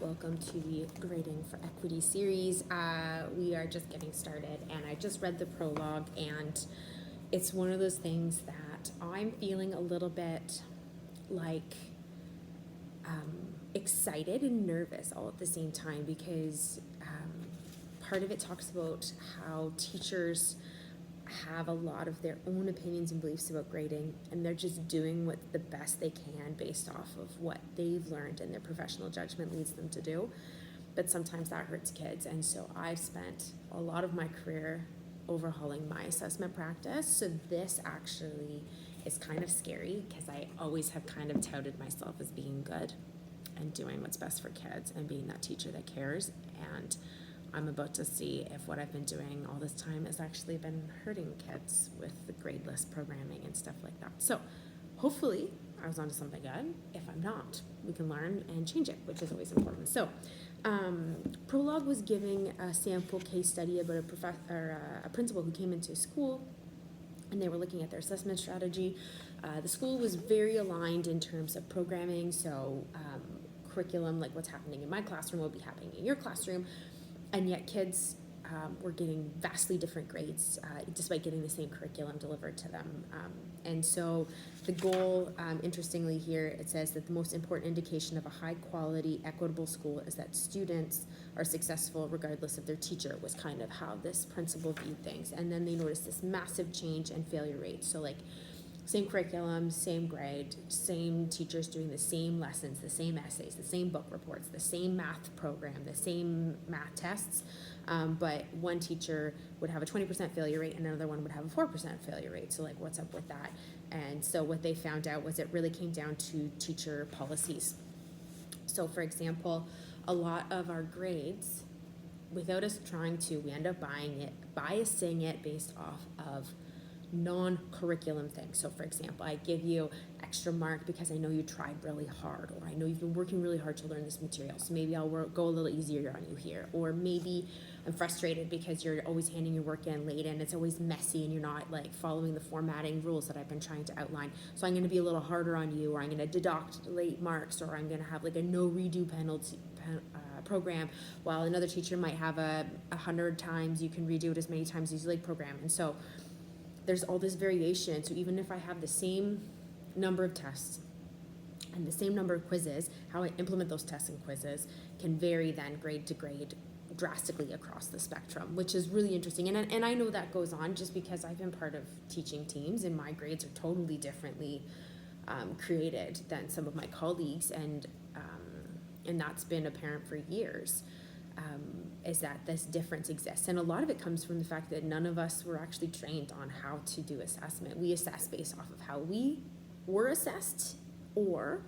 Welcome to the Grading for Equity series. We are just getting started, and I just read the prologue, and it's one of those things that I'm feeling a little bit like excited and nervous all at the same time, because part of it talks about how teachers have a lot of their own opinions and beliefs about grading, and they're just doing what the best they can based off of what they've learned and their professional judgment leads them to do. But sometimes that hurts kids, and so I've spent a lot of my career overhauling my assessment practice. So this actually is kind of scary, because I always have kind of touted myself as being good and doing what's best for kids and being that teacher that cares, and I'm about to see if what I've been doing all this time has actually been hurting kids with the gradeless programming and stuff like that. So hopefully I was onto something good. If I'm not, we can learn and change it, which is always important. So Prologue was giving a sample case study about a principal who came into school, and they were looking at their assessment strategy. The school was very aligned in terms of programming, so curriculum, like what's happening in my classroom will be happening in your classroom. And yet kids were getting vastly different grades despite getting the same curriculum delivered to them. And so the goal, interestingly here, it says that the most important indication of a high quality, equitable school is that students are successful regardless of their teacher, was kind of how this principal viewed things. And then they noticed this massive change in failure rates. So like same curriculum, same grade, same teachers doing the same lessons, the same essays, the same book reports, the same math program, the same math tests, but one teacher would have a 20% failure rate and another one would have a 4% failure rate. So like, what's up with that? And so what they found out was it really came down to teacher policies. So for example, a lot of our grades, without us trying to, we end up biasing it based off of non-curriculum things. So for example, I give you extra mark because I know you tried really hard, or I know you've been working really hard to learn this material, so maybe I'll go a little easier on you here. Or maybe I'm frustrated because you're always handing your work in late and it's always messy and you're not like following the formatting rules that I've been trying to outline, so I'm going to be a little harder on you, or I'm going to deduct late marks, or I'm going to have like a no redo penalty program, while another teacher might have 100 times you can redo it as many times as you like program. And so there's all this variation. So even if I have the same number of tests and the same number of quizzes, how I implement those tests and quizzes can vary then grade to grade drastically across the spectrum, which is really interesting. And I know that goes on just because I've been part of teaching teams, and my grades are totally differently created than some of my colleagues, and that's been apparent for years. Is that this difference exists. And a lot of it comes from the fact that none of us were actually trained on how to do assessment. We assess based off of how we were assessed, or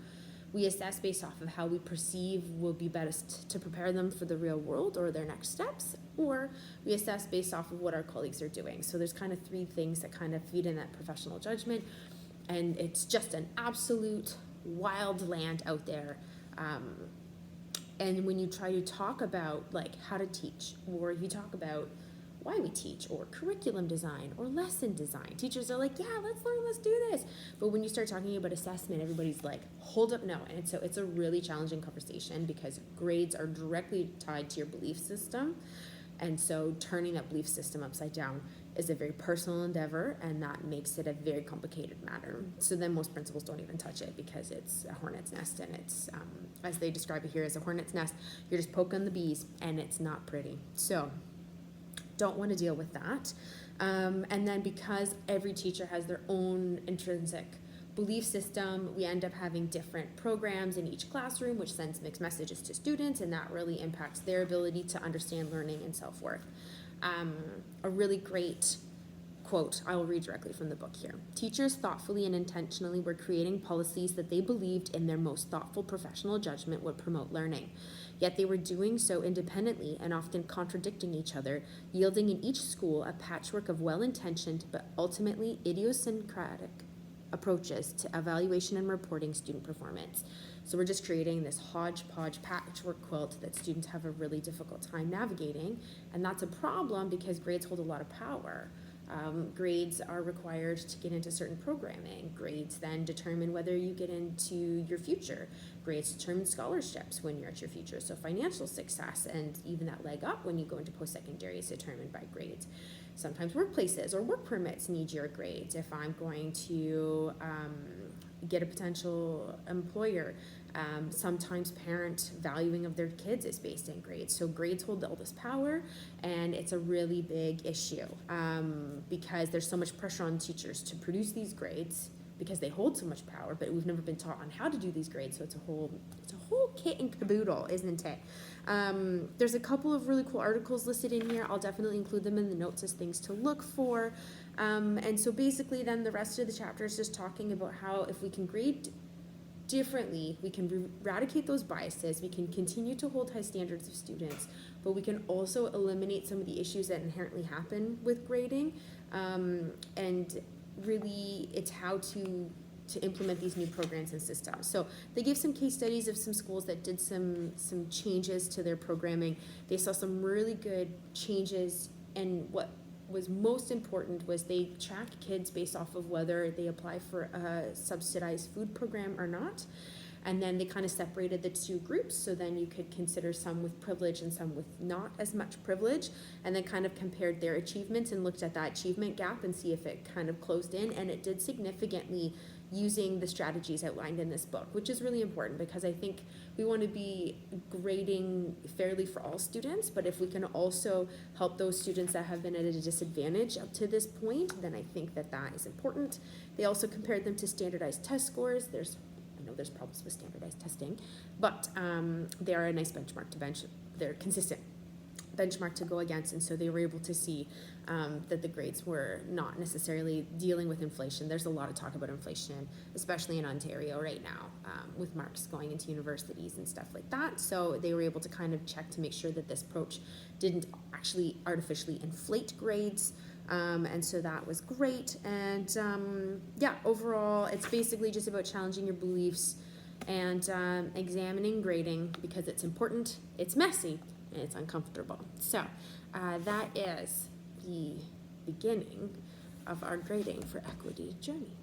we assess based off of how we perceive will be best to prepare them for the real world or their next steps, or we assess based off of what our colleagues are doing. So there's kind of three things that kind of feed in that professional judgment, and it's just an absolute wild land out there. And when you try to talk about like how to teach, or you talk about why we teach, or curriculum design, or lesson design, teachers are like, yeah, let's learn, let's do this. But when you start talking about assessment, everybody's like, hold up, no. And so it's a really challenging conversation, because grades are directly tied to your belief system. And so turning that belief system upside down is a very personal endeavor, and that makes it a very complicated matter. So then most principals don't even touch it, because it's a hornet's nest, and it's, as they describe it here, as a hornet's nest, you're just poking the bees, and it's not pretty. So don't want to deal with that. And then because every teacher has their own intrinsic belief system, we end up having different programs in each classroom, which sends mixed messages to students, and that really impacts their ability to understand learning and self-worth. A really great quote, I will read directly from the book here. Teachers thoughtfully and intentionally were creating policies that they believed in their most thoughtful professional judgment would promote learning. Yet they were doing so independently and often contradicting each other, yielding in each school a patchwork of well-intentioned but ultimately idiosyncratic approaches to evaluation and reporting student performance. So we're just creating this hodgepodge patchwork quilt that students have a really difficult time navigating, and that's a problem because grades hold a lot of power. Grades are required to get into certain programming. Grades then determine whether you get into your future. Grades determine scholarships when you're at your future. So financial success and even that leg up when you go into post-secondary is determined by grades. Sometimes workplaces or work permits need your grades. If I'm going to get a potential employer, sometimes parent valuing of their kids is based in grades. So grades hold all this power, and it's a really big issue because there's so much pressure on teachers to produce these grades because they hold so much power, but we've never been taught on how to do these grades. So it's a whole kit and caboodle, isn't it? There's a couple of really cool articles listed in here. I'll definitely include them in the notes as things to look for. And so basically then the rest of the chapter is just talking about how if we can grade differently, we can eradicate those biases, we can continue to hold high standards of students, but we can also eliminate some of the issues that inherently happen with grading. And really it's how to implement these new programs and systems. So they give some case studies of some schools that did some changes to their programming. They saw some really good changes, and what was most important was they tracked kids based off of whether they apply for a subsidized food program or not. And then they kind of separated the two groups, so then you could consider some with privilege and some with not as much privilege, and then kind of compared their achievements and looked at that achievement gap and see if it kind of closed in, and it did significantly using the strategies outlined in this book, which is really important because I think we want to be grading fairly for all students, but if we can also help those students that have been at a disadvantage up to this point, then I think that that is important. They also compared them to standardized test scores. I know there's problems with standardized testing, but they are a nice benchmark to they're consistent benchmark to go against, and so they were able to see that the grades were not necessarily dealing with inflation. There's a lot of talk about inflation, especially in Ontario right now, with marks going into universities and stuff like that. So they were able to kind of check to make sure that this approach didn't actually artificially inflate grades. And so that was great. And yeah, overall, it's basically just about challenging your beliefs and examining grading because it's important, it's messy, and it's uncomfortable. So that is the beginning of our grading for equity journey.